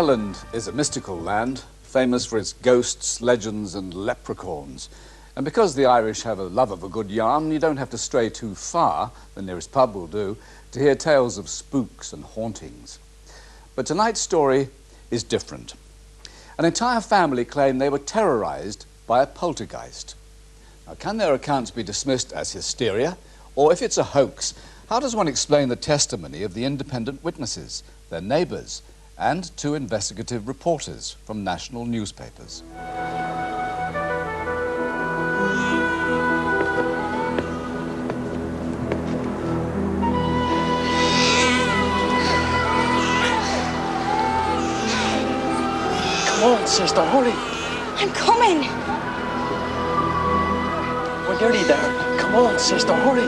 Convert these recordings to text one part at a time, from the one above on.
Ireland is a mystical land, famous for its ghosts, legends and leprechauns. And because the Irish have a love of a good yarn, you don't have to stray too far, the nearest pub will do, to hear tales of spooks and hauntings. But tonight's story is different. An entire family claim they were terrorised by a poltergeist. Now, can their accounts be dismissed as hysteria? Or if it's a hoax, how does one explain the testimony of the independent witnesses, their neighbours, and two investigative reporters from national newspapers? Come on, sister, hurry. I'm coming. We're nearly there. Come on, sister, hurry.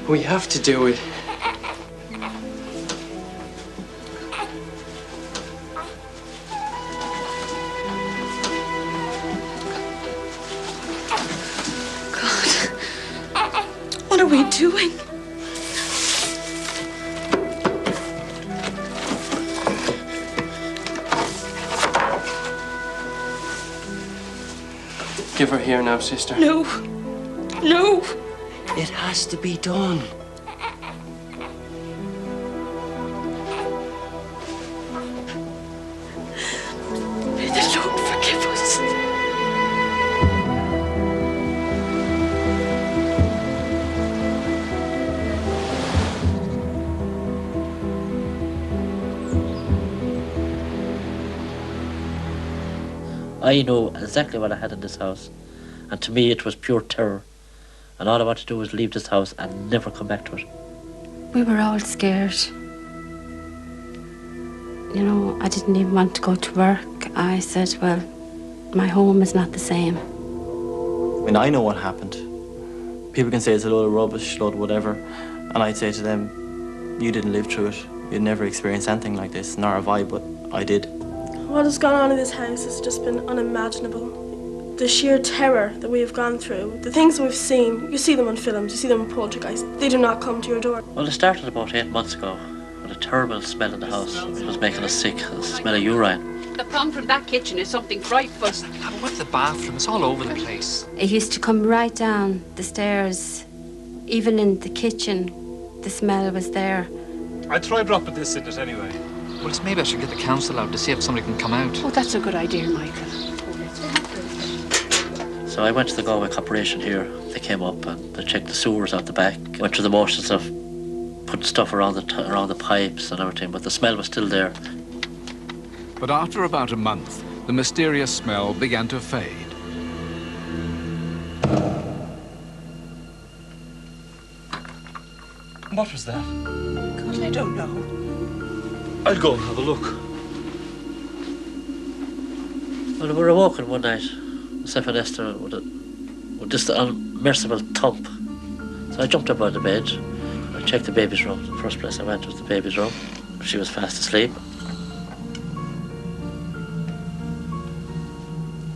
We have to do it. What are we doing? Give her here now, sister. No. No. It has to be done. May the Lord forgive us. I know exactly what I had in this house, and to me it was pure terror. And all I wanted to do was leave this house and never come back to it. We were all scared. You know, I didn't even want to go to work. I said, well, my home is not the same. I mean, I know what happened. People can say it's a load of rubbish, load of whatever, and I'd say to them, you didn't live through it. You'd never experienced anything like this, nor have I, but I did. What has gone on in this house has just been unimaginable. The sheer terror that we have gone through, the things we've seen, you see them on films, you see them in Poltergeist, they do not come to your door. Well, it started about 8 months ago with a terrible smell in the house. It was making us sick, the smell of urine. The come from that kitchen is something frightful. What's the bathroom? It's all over the place. It used to come right down the stairs. Even in the kitchen, the smell was there. I'd try dropping this in it anyway. Well, maybe I should get the council out to see if somebody can come out. Oh, that's a good idea, Michael. So I went to the Galway Corporation here. They came up and they checked the sewers out the back. Went through the motions of putting stuff around the pipes and everything, but the smell was still there. But after about a month, the mysterious smell began to fade. What was that? God, I don't know. I'll go and have a look. Well, we were walking one night, myself and Esther, with just an unmerciful thump. So I jumped up out of the bed. I checked the baby's room. The first place I went was the baby's room. She was fast asleep.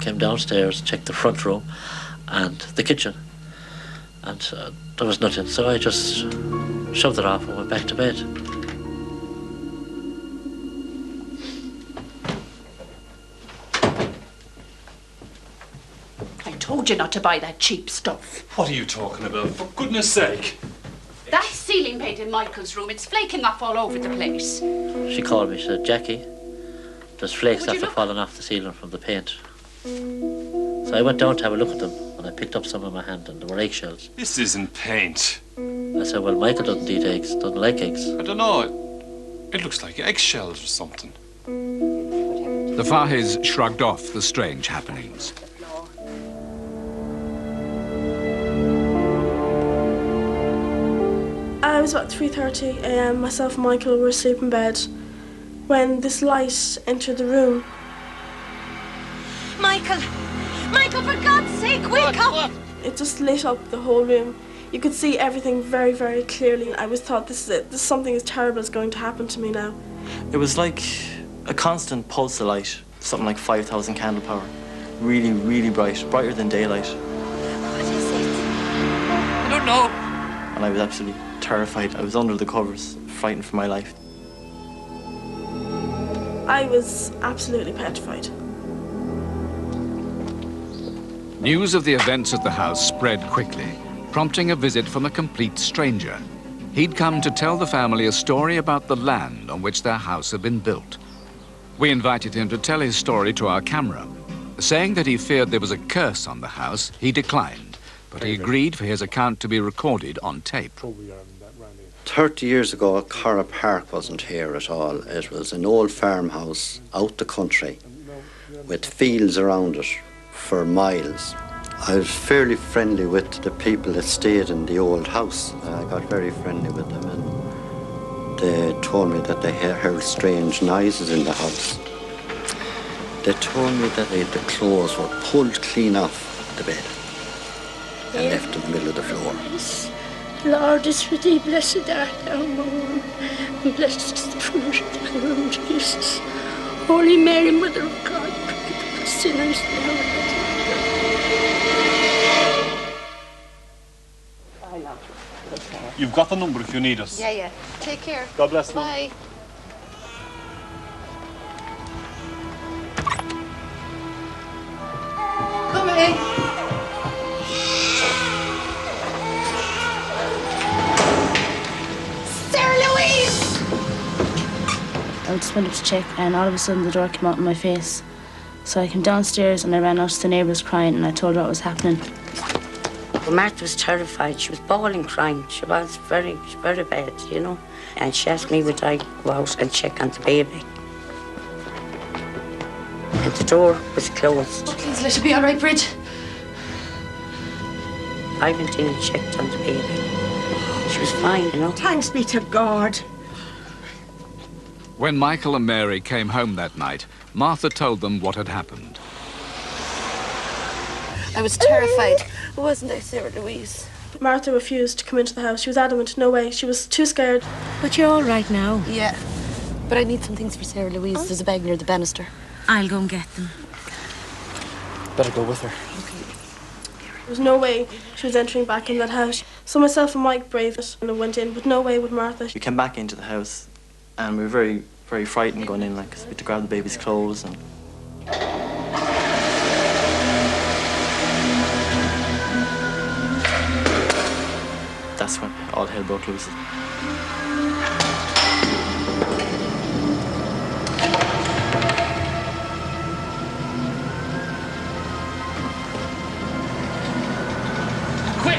Came downstairs, checked the front room and the kitchen. And there was nothing. So I just shoved it off and went back to bed. I told you not to buy that cheap stuff. What are you talking about? For goodness sake. That ceiling paint in Michael's room, it's flaking off all over the place. She called me, she said, Jackie, there's flakes after falling off the ceiling from the paint. So I went down to have a look at them and I picked up some in my hand and there were eggshells. This isn't paint. I said, well, Michael doesn't eat eggs, doesn't like eggs. I don't know. It looks like eggshells or something. The Fahes shrugged off the strange happenings. It was about 3:30 a.m. Myself and Michael were asleep in bed when this light entered the room. Michael! Michael, for God's sake, wake up! It just lit up the whole room. You could see everything very, very clearly. I was thought, this is it. This something as terrible is going to happen to me now. It was like a constant pulse of light something like 5,000 candle power. Really, really bright, brighter than daylight. What is it? I don't know. And I was absolutely terrified. I was under the covers, frightened for my life. I was absolutely petrified. News of the events at the house spread quickly, prompting a visit from a complete stranger. He'd come to tell the family a story about the land on which their house had been built. We invited him to tell his story to our camera. Saying that he feared there was a curse on the house, he declined, but he agreed for his account to be recorded on tape. 30 years ago, Corra Park wasn't here at all. It was an old farmhouse out the country with fields around it for miles. I was fairly friendly with the people that stayed in the old house. I got very friendly with them, and they told me that they heard strange noises in the house. They told me that the clothes were pulled clean off the bed and left in the middle of the floor. Lord is for thee, blessed art thou among women, and blessed is the fruit of thy womb, Jesus. Holy Mary, Mother of God, pray for us sinners now and at the You've got the number if you need us. Yeah. Take care. God bless you. Bye. Come in. Sarah Louise! I just went up to check, and all of a sudden the door came out in my face. So I came downstairs and I ran out to the neighbours crying, and I told her what was happening. Well, Martha was terrified. She was bawling, crying. She was very bad, you know. And she asked me would I go out and check on the baby. And the door was closed. Oh, please let it be all right, Bridge. I went in and checked on the baby. She was fine, you know. Thanks be to God. When Michael and Mary came home that night, Martha told them what had happened. I was terrified, wasn't I, Sarah Louise? Martha refused to come into the house. She was adamant, no way. She was too scared. But you're all right now. Yeah, but I need some things for Sarah Louise. There's a bag near the banister. I'll go and get them. Better go with her. There was no way she was entering back in that house. So myself and Mike braved it and went in, but no way would Martha. We came back into the house, and we were very, very frightened going in, like, 'cause we had to grab the baby's clothes and... That's when all hell broke loose. Quick!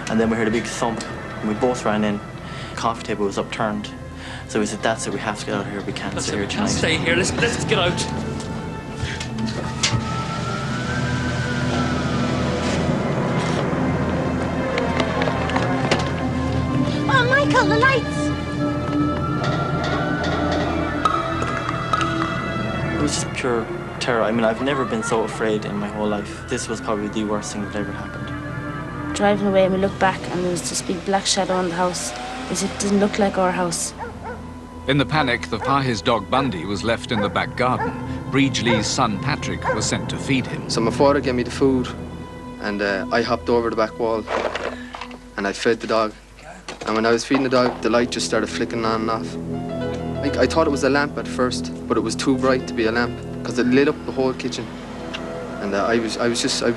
And then we heard a big thump, and we both ran in. The coffee table was upturned. So we said, that's it, we have to get out of here. We can't stay here tonight. Stay here. Let's get out. Oh, Michael, the lights! It was just pure terror. I mean, I've never been so afraid in my whole life. This was probably the worst thing that ever happened. Driving away, and we looked back, and there was this big black shadow on the house. It didn't look like our house. In the panic, the Fahey's dog Bundy was left in the back garden. Breedley's son Patrick was sent to feed him. So my father gave me the food, and I hopped over the back wall, and I fed the dog. And when I was feeding the dog, the light just started flickering on and off. I thought it was a lamp at first, but it was too bright to be a lamp because it lit up the whole kitchen. And I was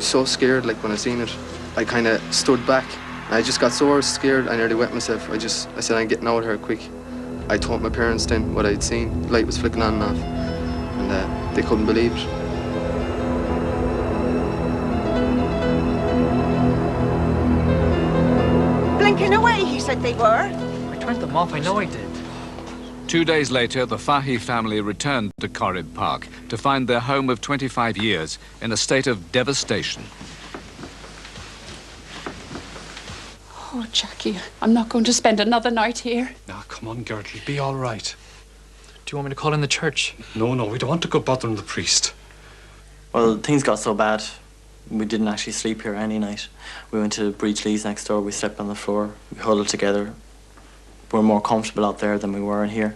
so scared. Like when I seen it, I kind of stood back. And I just got so scared, I nearly wet myself. I said, I'm getting out of here quick. I told my parents then what I'd seen. The light was flicking on and off, and they couldn't believe it. Blinking away, he said they were. I turned them off. I know I did. 2 days later, the Fahey family returned to Corrib Park to find their home of 25 years in a state of devastation. Oh, Jackie, I'm not going to spend another night here. Now, come on, Gertie, be all right. Do you want me to call in the church? No, we don't want to go bothering the priest. Well, things got so bad, we didn't actually sleep here any night. We went to Breedley's next door, we slept on the floor, we huddled together. we're more comfortable out there than we were in here.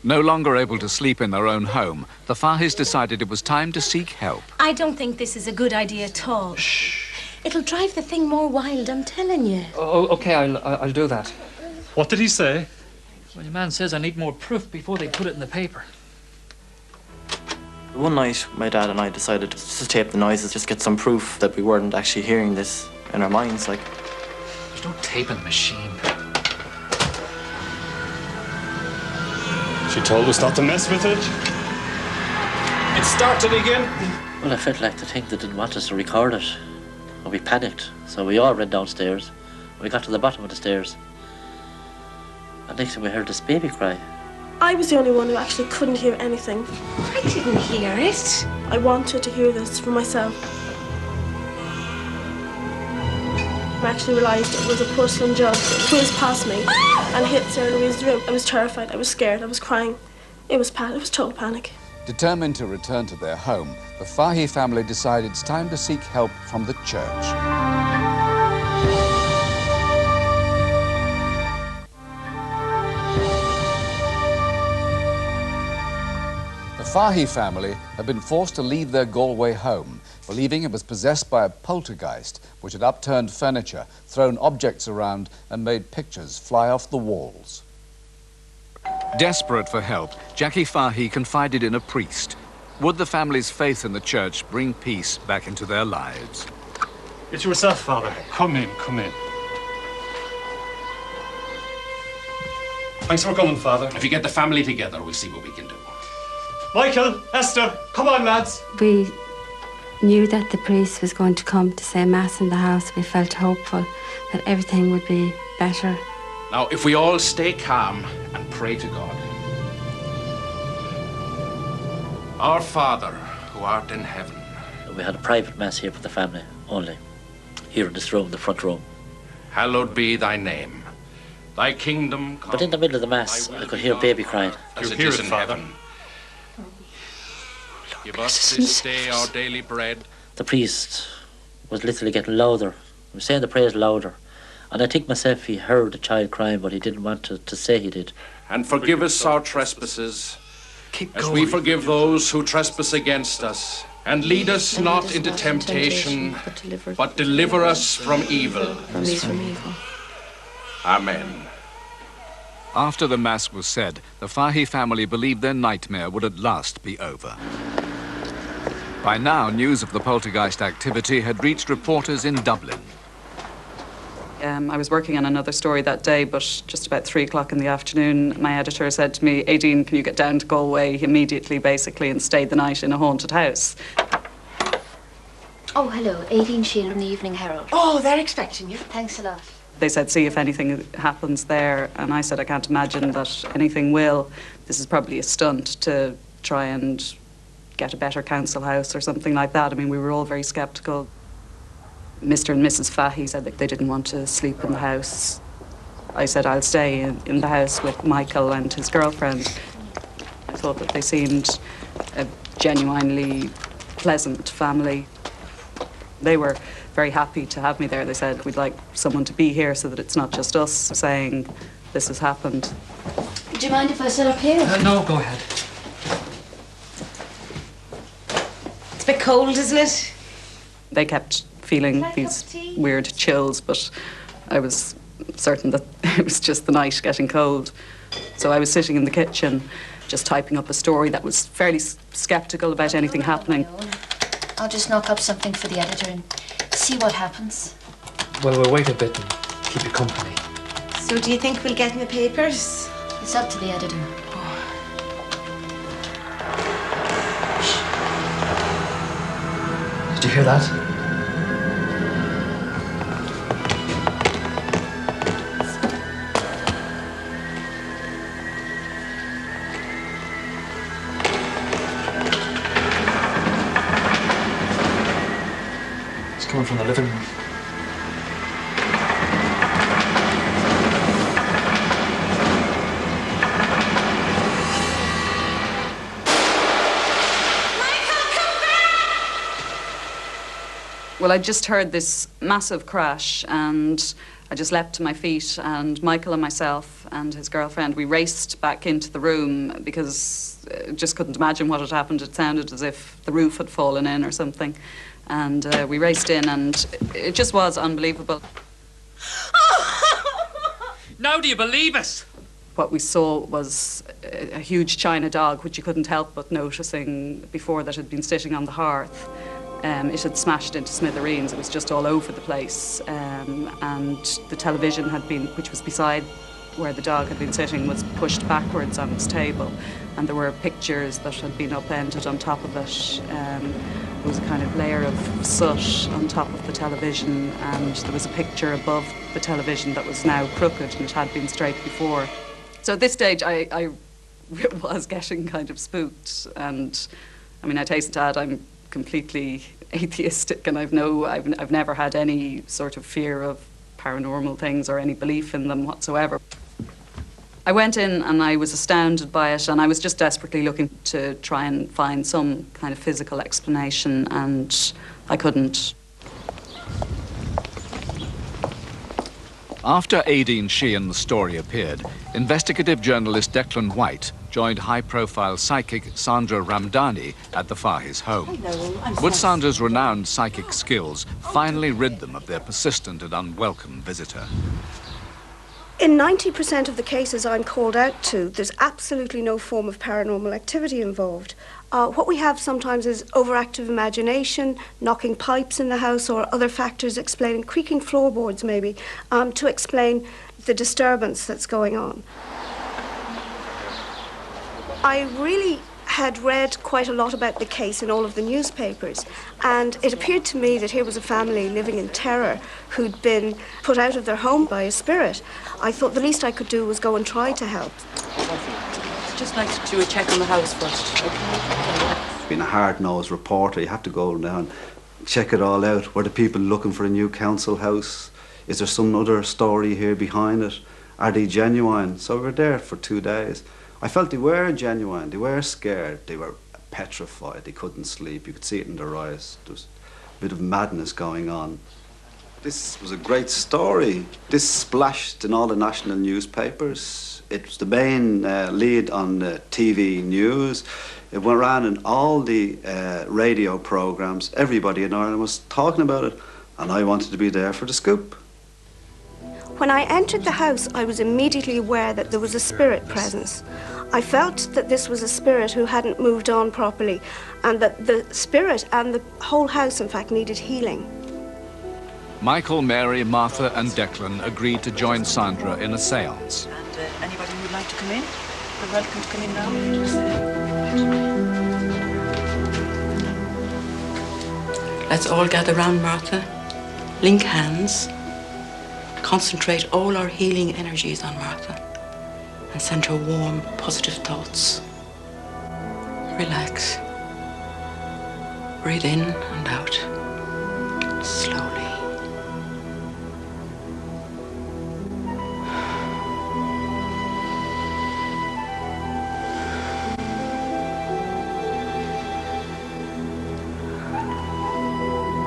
No longer able to sleep in their own home, the Fahys decided it was time to seek help. I don't think this is a good idea at all. Shh. It'll drive the thing more wild, I'm telling you. Oh, okay, I'll do that. What did he say? Well, your man says I need more proof before they put it in the paper. One night, my dad and I decided to tape the noises, just get some proof that we weren't actually hearing this in our minds, like. There's no tape in the machine. She told us not to mess with it. It started again. Well, I felt like the thing that didn't want us to record it. And we panicked, so we all ran downstairs. We got to the bottom of the stairs. And next thing we heard this baby cry. I was the only one who actually couldn't hear anything. I didn't hear it. I wanted to hear this for myself. I actually realised it was a porcelain jug that whizzed past me and hit Sarah Louise's room. I was terrified, I was scared, I was crying. It was total panic. Determined to return to their home, the Fahy family decided it's time to seek help from the church. The Fahy family had been forced to leave their Galway home, believing it was possessed by a poltergeist, which had upturned furniture, thrown objects around, and made pictures fly off the walls. Desperate for help, Jackie Fahy confided in a priest. Would the family's faith in the church bring peace back into their lives? It's yourself, Father. Come in, come in. Thanks for coming, Father. If you get the family together, we'll see what we can do. Michael, Esther, come on, lads. We knew that the priest was going to come to say Mass in the house. We felt hopeful that everything would be better. Now, if we all stay calm and pray to God. Our Father, who art in heaven. We had a private Mass here for the family, only. Here in this room, the front room. Hallowed be thy name. Thy kingdom come. But in the middle of the Mass, I could hear a baby crying. As it is in heaven. Give us this day our daily bread. The priest was literally getting louder. He was saying the prayers louder. And I think myself he heard the child crying, but he didn't want to say he did. And forgive us our trespasses, as we forgive those who trespass against us. And lead us not into temptation, but deliver us from evil. Amen. After the Mass was said, the Fahy family believed their nightmare would at last be over. By now, news of the poltergeist activity had reached reporters in Dublin. I was working on another story that day, but just about 3 o'clock in the afternoon, my editor said to me, Aideen, can you get down to Galway immediately, basically, and stay the night in a haunted house? Oh, hello. Aideen Sheehan from the Evening Herald. Oh, they're expecting you. Thanks a lot. They said, see if anything happens there, and I said, I can't imagine that anything will. This is probably a stunt to try and get a better council house or something like that. I mean, we were all very sceptical. Mr. and Mrs. Fahy said that they didn't want to sleep in the house. I said, I'll stay in the house with Michael and his girlfriend. I thought that they seemed a genuinely pleasant family. They were very happy to have me there. They said, we'd like someone to be here so that it's not just us saying this has happened. Do you mind if I sit up here? No, go ahead. It's a bit cold, isn't it? They kept feeling these weird chills, but I was certain that it was just the night getting cold. So I was sitting in the kitchen, just typing up a story that was fairly sceptical about anything happening. I'll just knock up something for the editor and see what happens. Well, we'll wait a bit and keep you company. So do you think we'll get in the papers? It's up to the editor. Did you hear that? Coming from the living room. Well, I just heard this massive crash and I just leapt to my feet, and Michael and myself and his girlfriend, we raced back into the room because just couldn't imagine what had happened. It sounded as if the roof had fallen in or something. And we raced in and it just was unbelievable. Now do you believe us? What we saw was a huge China dog, which you couldn't help but noticing before that had been sitting on the hearth. It had smashed into smithereens. It was just all over the place. And the television had been, which was beside where the dog had been sitting, was pushed backwards on its table. And there were pictures that had been upended on top of it. There was a kind of layer of soot on top of the television, and there was a picture above the television that was now crooked, and it had been straight before. So at this stage, I was getting kind of spooked. And I mean, I'd hasten to add, I'm completely atheistic, and I've never had any sort of fear of paranormal things or any belief in them whatsoever. I went in and I was astounded by it, and I was just desperately looking to try and find some kind of physical explanation, and I couldn't. After Aideen Sheehan's story appeared, investigative journalist Declan White joined high-profile psychic Sandra Ramdani at the Fahey's home. Would Sandra's renowned psychic skills finally rid them of their persistent and unwelcome visitor? In 90% of the cases I'm called out to, there's absolutely no form of paranormal activity involved. What we have sometimes is overactive imagination, knocking pipes in the house, or other factors explaining, creaking floorboards maybe, to explain the disturbance that's going on. I really had read quite a lot about the case in all of the newspapers, and it appeared to me that here was a family living in terror who'd been put out of their home by a spirit. I thought the least I could do was go and try to help. I'd just like to do a check on the house first, okay? Being a hard-nosed reporter, you have to go down, check it all out. Were the people looking for a new council house? Is there some other story here behind it? Are they genuine? So we were there for 2 days. I felt they were genuine, they were scared, they were petrified, they couldn't sleep. You could see it in their eyes. There was a bit of madness going on. This was a great story. This splashed in all the national newspapers. It was the main lead on the TV news. It went around in all the radio programs. Everybody in Ireland was talking about it, and I wanted to be there for the scoop. When I entered the house, I was immediately aware that there was a spirit presence. I felt that this was a spirit who hadn't moved on properly, and that the spirit and the whole house, in fact, needed healing. Michael, Mary, Martha and Declan agreed to join Sandra in a séance. And anybody who'd like to come in, you're welcome to come in now. Let's all gather round, Martha. Link hands. Concentrate all our healing energies on Martha and send her warm, positive thoughts. Relax. Breathe in and out. Slowly.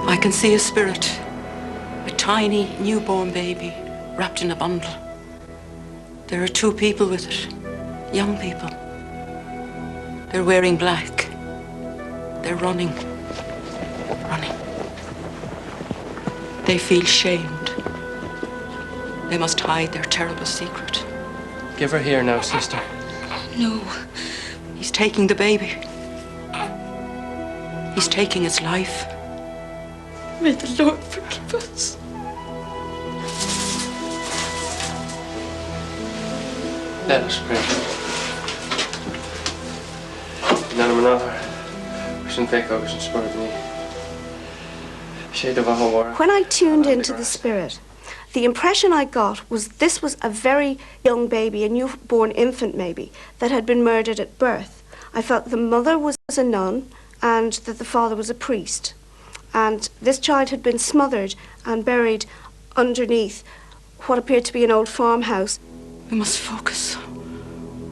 I can see a spirit. A tiny newborn baby wrapped in a bundle. There are 2 people with it, young people. They're wearing black. They're running. They feel shamed. They must hide their terrible secret. Give her here now, sister. No, he's taking the baby. He's taking its life. May the Lord forgive us. Let us pray. When I tuned into the spirit, the impression I got was this was a very young baby, a newborn infant maybe, that had been murdered at birth. I felt the mother was a nun and that the father was a priest. And this child had been smothered and buried underneath what appeared to be an old farmhouse. We must focus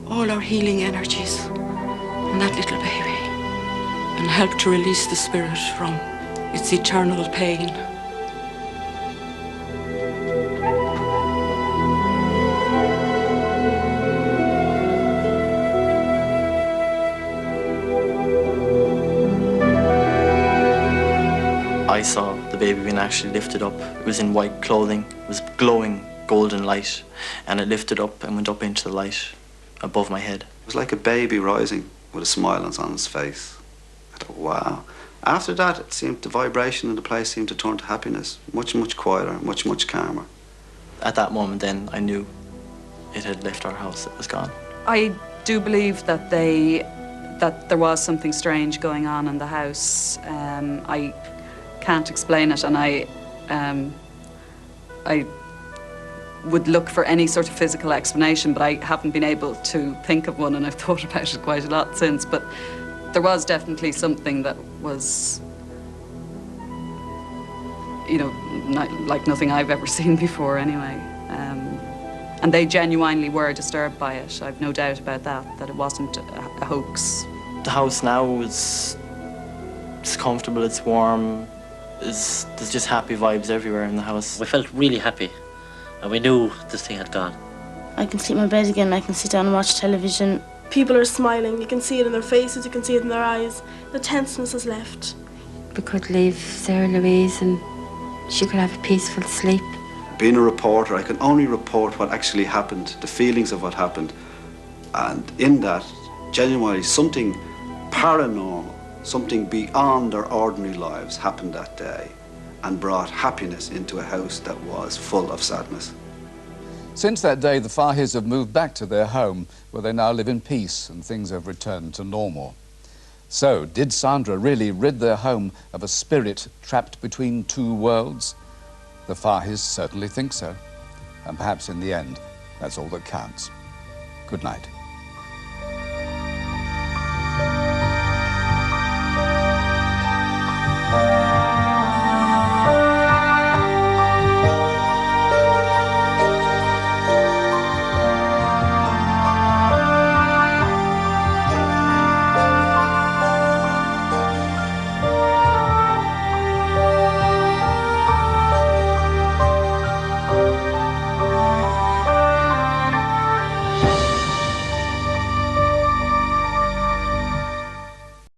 all our healing energies on that little baby and help to release the spirit from It's eternal pain. I saw the baby being actually lifted up. It was in white clothing. It was glowing golden light, and it lifted up and went up into the light above my head. It was like a baby rising with a smile on its face. I thought, wow. After that, it seemed the vibration in the place seemed to turn to happiness. Much, much quieter, much, much calmer. At that moment then, I knew it had left our house. It was gone. I do believe that there was something strange going on in the house. I can't explain it, and I would look for any sort of physical explanation, but I haven't been able to think of one, and I've thought about it quite a lot since. But there was definitely something that was, you know, like nothing I've ever seen before anyway. And they genuinely were disturbed by it. I've no doubt about that it wasn't a hoax. The house now it's comfortable, it's warm, there's just happy vibes everywhere in the house. We felt really happy, and we knew this thing had gone. I can sleep in my bed again, I can sit down and watch television. People are smiling, you can see it in their faces, you can see it in their eyes. The tenseness has left. We could leave Sarah Louise and she could have a peaceful sleep. Being a reporter, I can only report what actually happened, the feelings of what happened. And in that, genuinely something paranormal, something beyond our ordinary lives happened that day and brought happiness into a house that was full of sadness. Since that day, the Fahis have moved back to their home, where they now live in peace and things have returned to normal. So, did Sandra really rid their home of a spirit trapped between two worlds? The Fahis certainly think so. And perhaps in the end, that's all that counts. Good night.